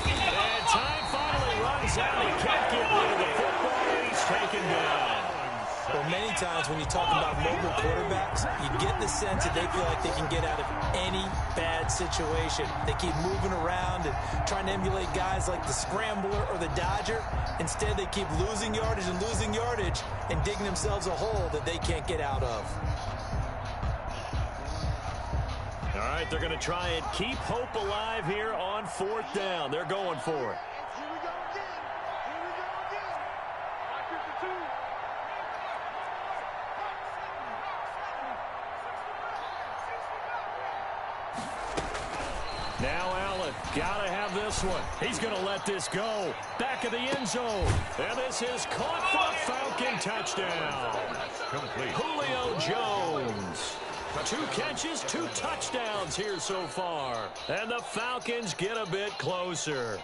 And time finally runs out. He can't get rid of the football, and he's taken down. Well, many times when you talk about mobile quarterbacks, you get the sense that they feel like they can get out of any bad situation. They keep moving around and trying to emulate guys like the Scrambler or the Dodger. Instead, they keep losing yardage and digging themselves a hole that they can't get out of. All right, they're going to try and keep hope alive here on 4th down. They're going for it. Now Allen, gotta have this one. He's gonna let this go. Back of the end zone. And this is caught for a Falcon touchdown. Complete. Julio Jones. 2 catches, 2 touchdowns here so far. And the Falcons get a bit closer.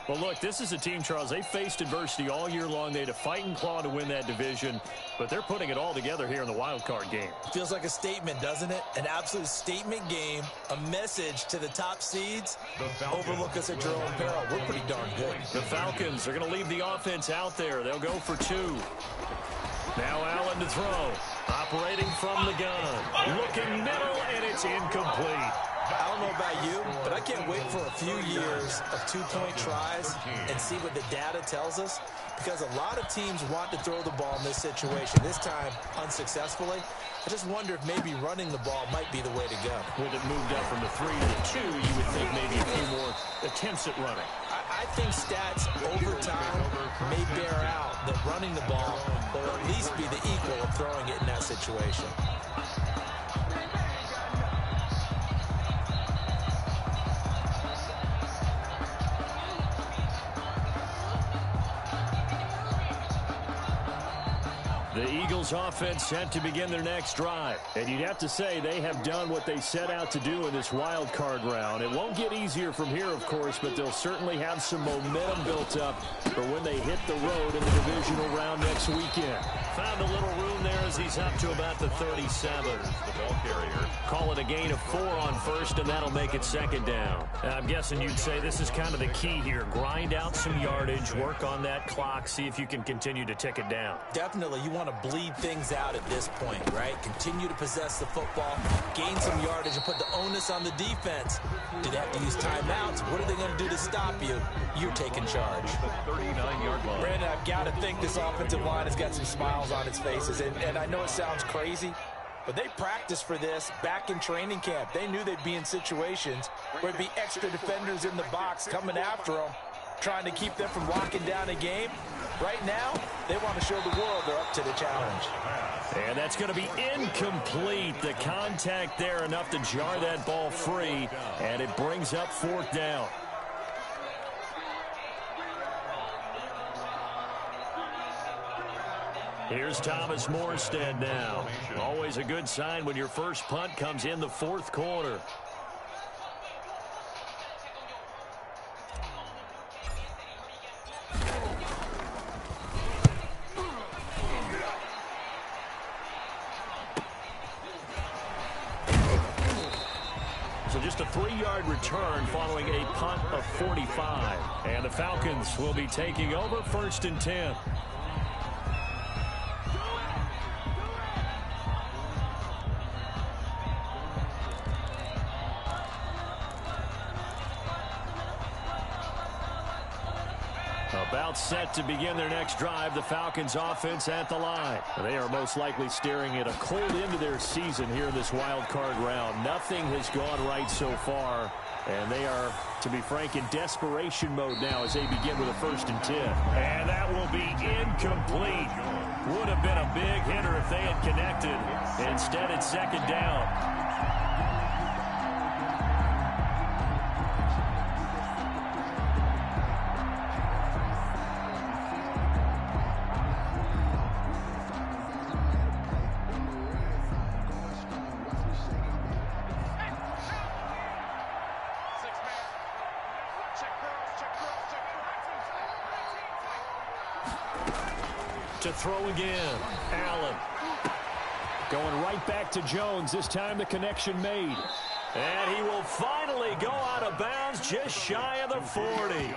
Well, look, this is a team, Charles, they faced adversity all year long. They had to fight and claw to win that division, but they're putting it all together here in the wild card game. Feels like a statement, doesn't it? An absolute statement game, a message to the top seeds. Overlook us at your own peril. We're pretty darn good. The Falcons are going to leave the offense out there. They'll go for 2. Now Allen to throw. Operating from the gun. Looking middle, and it's incomplete. I don't know about you, but I can't wait for a few years of 2-point tries and see what the data tells us, because a lot of teams want to throw the ball in this situation, this time unsuccessfully. I just wonder if maybe running the ball might be the way to go. With it moved up from the 3 to the 2, you would think maybe a few more attempts at running. I think stats over time may bear out that running the ball will at least be the equal of throwing it in that situation. The Eagles offense set to begin their next drive. And you'd have to say they have done what they set out to do in this wild card round. It won't get easier from here, of course, but they'll certainly have some momentum built up for when they hit the road in the divisional round next weekend. Found a little room there as he's up to about the 37. The ball carrier. Call it a gain of 4 on first, and that'll make it second down. I'm guessing you'd say this is kind of the key here. Grind out some yardage, work on that clock, see if you can continue to tick it down. Definitely, you want to bleed things out at this point, right? Continue to possess the football, gain some yardage, and put the onus on the defense. Do they have to use timeouts? What are they going to do to stop you? You're taking charge. The 39-yard line. Brandon, I've got to think this offensive line has got some smiles on its faces, and I know it sounds crazy, but they practiced for this back in training camp. They knew they'd be in situations where there'd be extra defenders in the box coming after them, trying to keep them from locking down a game. Right now, they want to show the world they're up to the challenge. And that's going to be incomplete. The contact there enough to jar that ball free, and it brings up 4th down. Here's Thomas Morstead now. Always a good sign when your first punt comes in the 4th quarter. So just a 3-yard return following a punt of 45. And the Falcons will be taking over 1st and 10. About set to begin their next drive, the Falcons offense at the line. They are most likely staring at a cold end to their season here in this wild card round. Nothing has gone right so far, and they are, to be frank, in desperation mode now as they begin with a 1st and 10. And that will be incomplete. Would have been a big hitter if they had connected. Instead, it's 2nd down. To throw again. Allen. Going right back to Jones. This time the connection made. And he will finally go out of bounds just shy of the 40.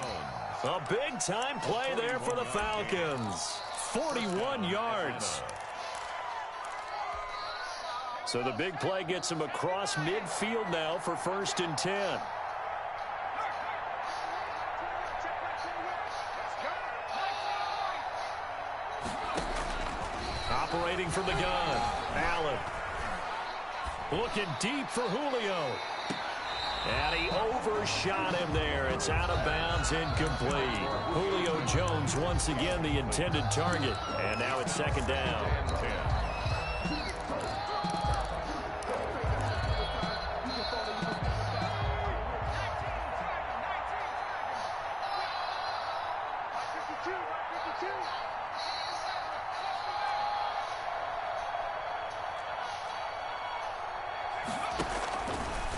A big-time play there for the Falcons. 41 yards. So the big play gets him across midfield now for 1st and 10. Operating from the gun. Allen. Looking deep for Julio. And he overshot him there. It's out of bounds, incomplete. Julio Jones once again the intended target. And now it's 2nd down.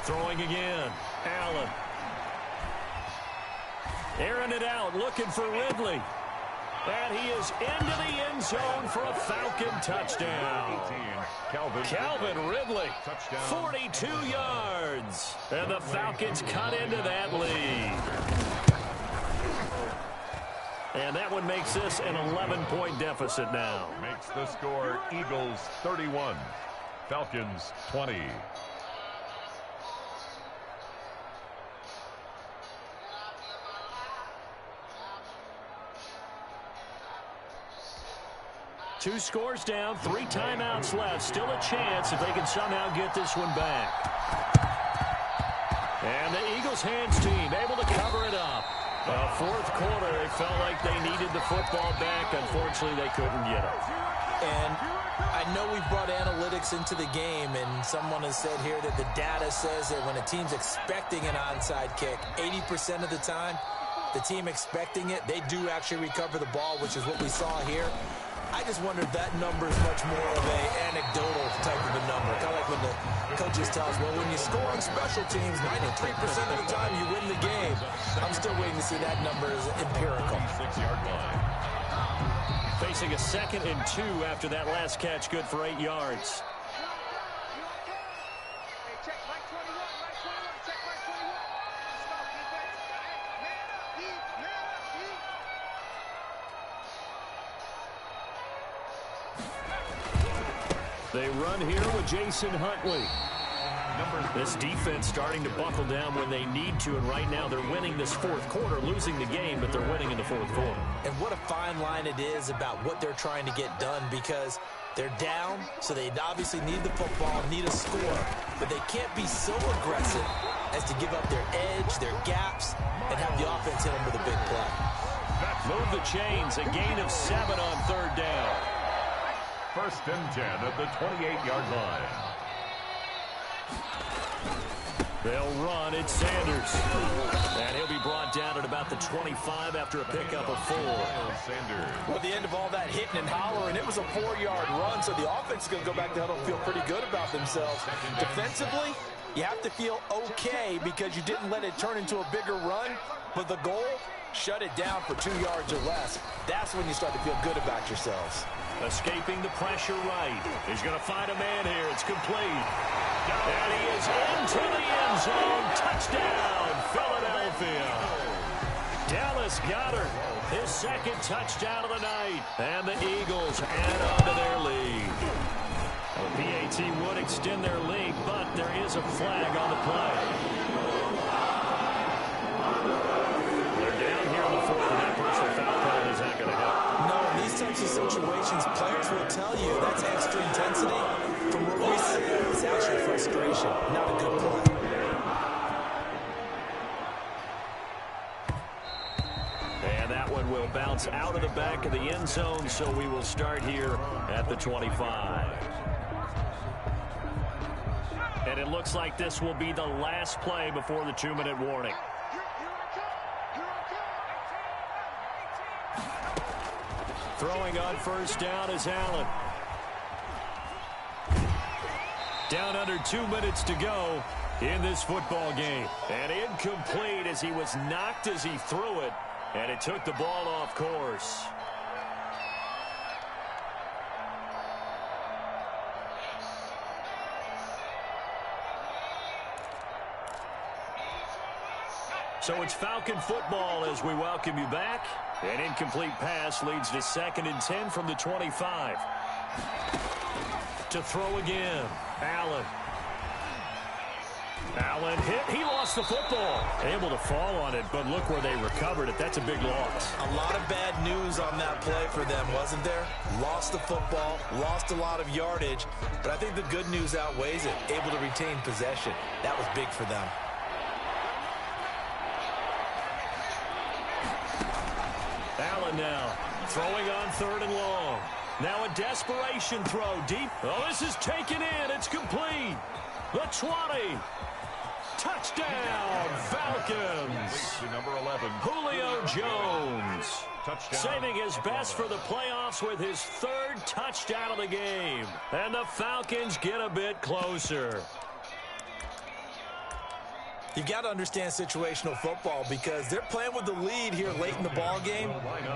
Throwing again. Allen. Airing it out, looking for Ridley. And he is into the end zone for a Falcon touchdown. Calvin Ridley, 42 yards. And the Falcons cut into that lead. And that one makes this an 11-point deficit now. Makes the score Eagles 31, Falcons 20. Two scores down, 3 timeouts left. Still a chance if they can somehow get this one back. And the Eagles hands team able to cover it up. 4th quarter, they felt like they needed the football back. Unfortunately, they couldn't get it. And I know we've brought analytics into the game, and someone has said here that the data says that when a team's expecting an onside kick, 80% of the time, the team expecting it, they do actually recover the ball, which is what we saw here. I just wonder if that number is much more of a anecdotal type of a number. Kind of like when the coaches tell us, well, when you score on special teams, 93% of the time you win the game. I'm still waiting to see that number is empirical. 6-yard line. Facing a 2nd and 2 after that last catch, good for 8 yards. They run here with Jason Huntley. This defense starting to buckle down when they need to, and right now they're winning this 4th quarter, losing the game, but they're winning in the 4th quarter. And what a fine line it is about what they're trying to get done, because they're down, so they obviously need the football, need a score, but they can't be so aggressive as to give up their edge, their gaps, and have the offense hit them with a big play. Move the chains, a gain of 7 on 3rd down. 1st and 10 at the 28-yard line. They'll run. It's Sanders. And he'll be brought down at about the 25 after a pickup of 4. Well, at the end of all that hitting and hollering, it was a 4-yard run, so the offense is going to go back to huddle and feel pretty good about themselves. Defensively, you have to feel okay because you didn't let it turn into a bigger run, but the goal, shut it down for 2 yards or less. That's when you start to feel good about yourselves. Escaping the pressure right. He's going to find a man here. It's complete. And he is into the end zone. Touchdown, Philadelphia. Dallas Goedert, his 2nd touchdown of the night. And the Eagles add on to their lead. The PAT would extend their lead, but there is a flag on the play. They're down here in the 4th, and that personal foul penalty is not going to help. No, in these types of situations, players will tell you that's extra intensity. From what we see, it's actually frustration, not a good play. And that one will bounce out of the back of the end zone, so we will start here at the 25. And it looks like this will be the last play before the 2-minute warning. Throwing on 1st down is Allen. Down under 2 minutes to go in this football game. And incomplete as he was knocked as he threw it, and it took the ball off course. So it's Falcon football as we welcome you back. An incomplete pass leads to 2nd and 10 from the 25. To throw again. Allen hit. He lost the football. Able to fall on it, but look where they recovered it. That's a big loss. A lot of bad news on that play for them, wasn't there? Lost the football, lost a lot of yardage, but I think the good news outweighs it. Able to retain possession. That was big for them. Allen now throwing on 3rd and long. Now a desperation throw deep. Oh, this is taken in. It's complete. The 20. Touchdown, Falcons. Number 11. Julio Jones. Touchdown. Saving his best for the playoffs with his 3rd touchdown of the game. And the Falcons get a bit closer. You've got to understand situational football because they're playing with the lead here late in the ball game.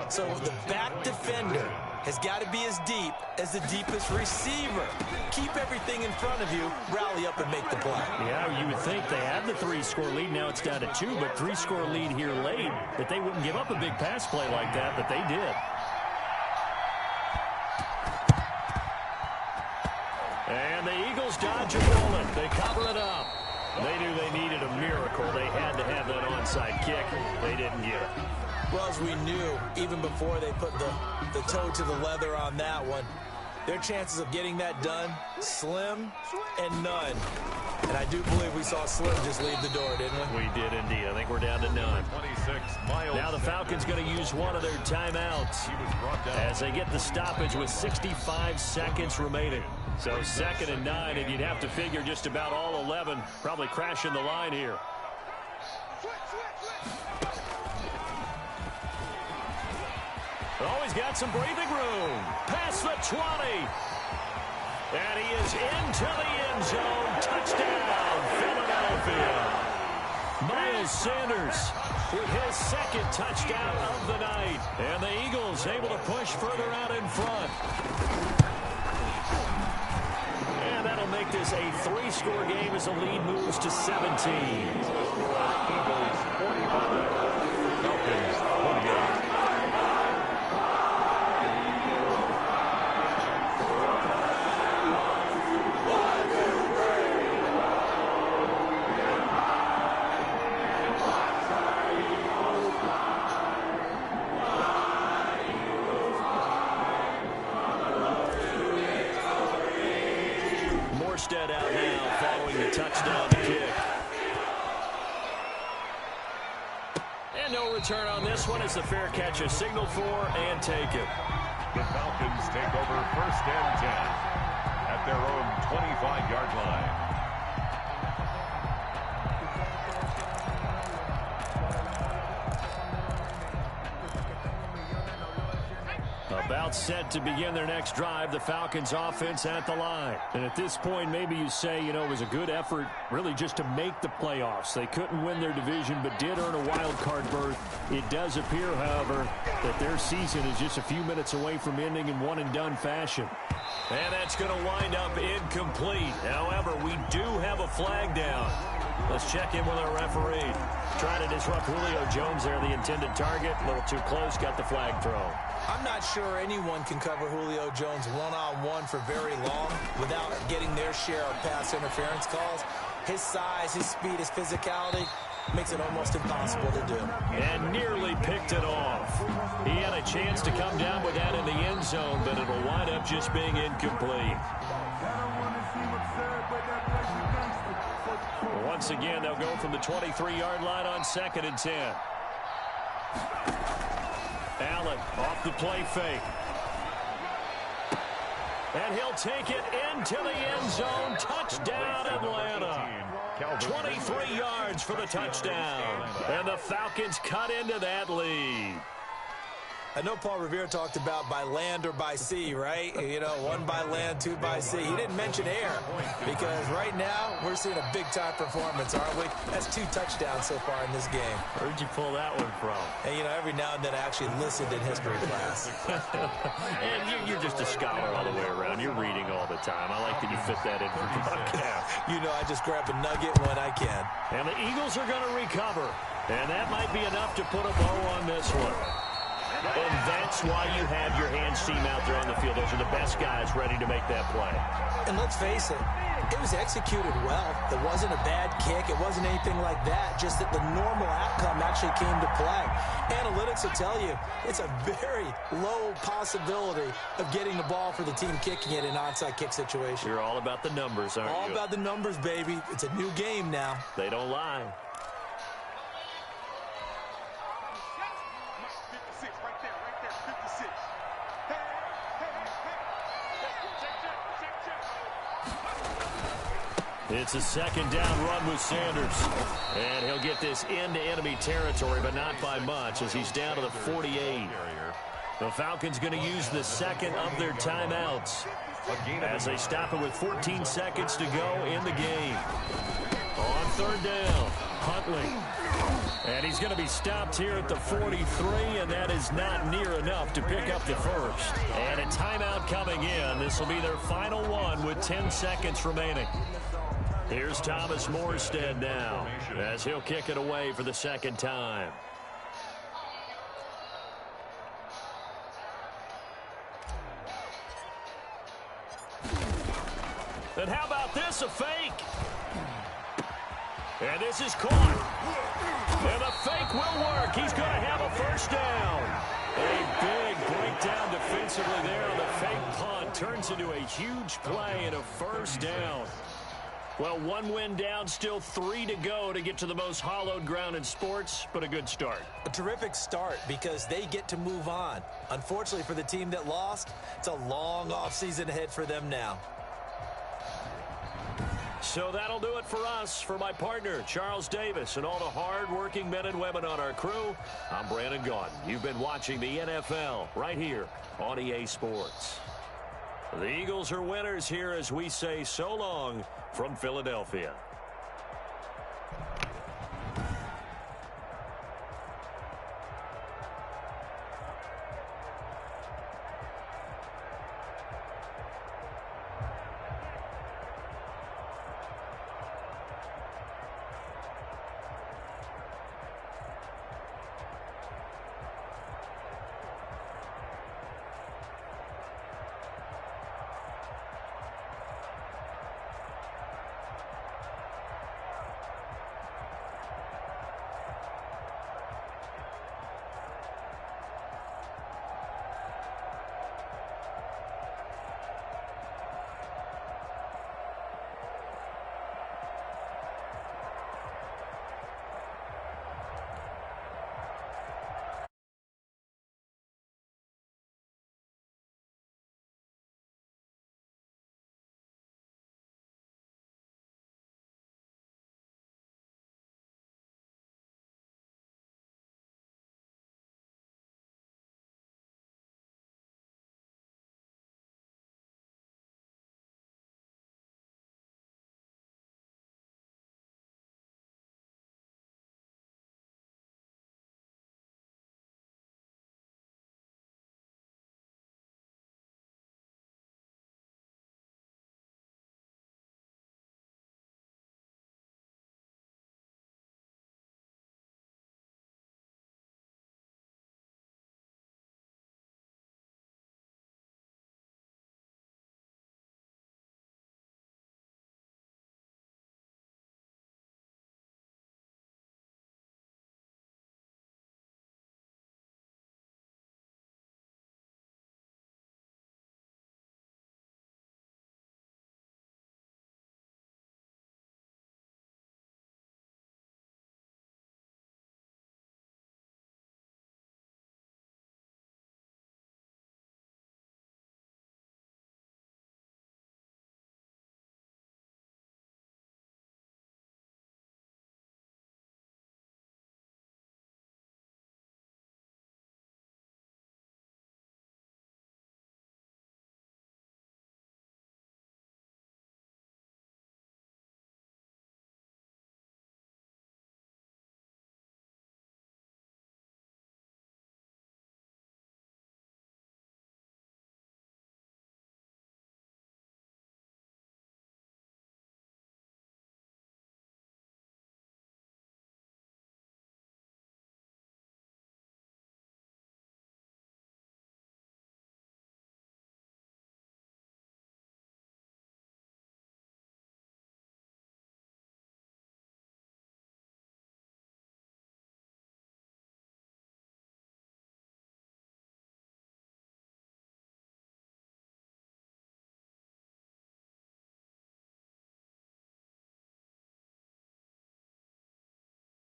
So the back defender has got to be as deep as the deepest receiver. Keep everything in front of you, rally up and make the play. Yeah, you would think they had the 3-score lead. Now it's down to 2, but 3-score lead here late, that they wouldn't give up a big pass play like that, but they did. And the Eagles dodge a bullet. They cover it up. They knew they needed a miracle. They had to have that onside kick. They didn't get it. Well, as we knew, even before they put the toe to the leather on that one, their chances of getting that done, slim and none. And I do believe we saw Slim just leave the door, didn't we? We did indeed. I think we're down to none. 26, Miles. Now the Falcons going to use one of their timeouts as they get the stoppage with 65 seconds remaining. So 2nd and 9, and you'd have to figure just about all 11 probably crashing the line here. Oh, he's got some breathing room. Past the 20. And he is into the end zone. Touchdown, Philadelphia. Miles Sanders with his second touchdown of the night. And the Eagles able to push further out in front. And that'll make this a 3-score game as the lead moves to 17. Eagles 45, Falcons 28. Out now following the touchdown kick. And no return on this one as the fair catch is signaled for and taken. The Falcons take over 1st and 10 at their own 25-yard line. About set to begin their next drive, the Falcons offense at the line. And at this point, maybe you say, you know, it was a good effort really just to make the playoffs. They couldn't win their division, but did earn a wild card berth. It does appear, however, that their season is just a few minutes away from ending in one-and-done fashion. And that's going to wind up incomplete. However, we do have a flag down. Let's check in with our referee. Trying to disrupt Julio Jones there, the intended target. A little too close, got the flag thrown. I'm not sure anyone can cover Julio Jones one-on-one for very long without getting their share of pass interference calls. His size, his speed, his physicality makes it almost impossible to do. And nearly picked it off. He had a chance to come down with that in the end zone, but it'll wind up just being incomplete. Once again, they'll go from the 23-yard line on 2nd and 10. Allen off the play fake. And he'll take it into the end zone. Touchdown, Atlanta. 23 yards for the touchdown. And the Falcons cut into that lead. I know Paul Revere talked about by land or by sea, right? You know, 1 by land, 2 by sea. He didn't mention air because right now we're seeing a big-time performance, aren't we? That's 2 touchdowns so far in this game. Where'd you pull that one from? And, you know, every now and then I actually listened in history class. And you're just a scholar all the way around. You're reading all the time. I like that you fit that in for broadcast. You know, I just grab a nugget when I can. And the Eagles are going to recover. And that might be enough to put a bow on this one. And that's why you have your hands team out there on the field. Those are the best guys ready to make that play. And let's face it, it was executed well. It wasn't a bad kick. It wasn't anything like that. Just that the normal outcome actually came to play. Analytics will tell you it's a very low possibility of getting the ball for the team kicking it in an onside kick situation. You're all about the numbers, aren't you? All about the numbers, baby. It's a new game now. They don't lie. It's a 2nd down run with Sanders. And he'll get this into enemy territory, but not by much as he's down to the 48. The Falcons going to use the 2nd of their timeouts as they stop it with 14 seconds to go in the game. On 3rd down, Huntley. And he's going to be stopped here at the 43, and that is not near enough to pick up the first. And a timeout coming in. This will be their final one with 10 seconds remaining. Here's Thomas Morstead now as he'll kick it away for the 2nd time. And how about this, a fake? And this is caught. And the fake will work. He's going to have a first down. A big breakdown defensively there on the fake punt. Turns into a huge play and a first down. Well, 1 win down, still 3 to go to get to the most hallowed ground in sports, but a good start. A terrific start because they get to move on. Unfortunately for the team that lost, it's a long offseason ahead for them now. So that'll do it for us. For my partner, Charles Davis, and all the hard-working men and women on our crew, I'm Brandon Gaudin. You've been watching the NFL right here on EA Sports. The Eagles are winners here as we say so long from Philadelphia.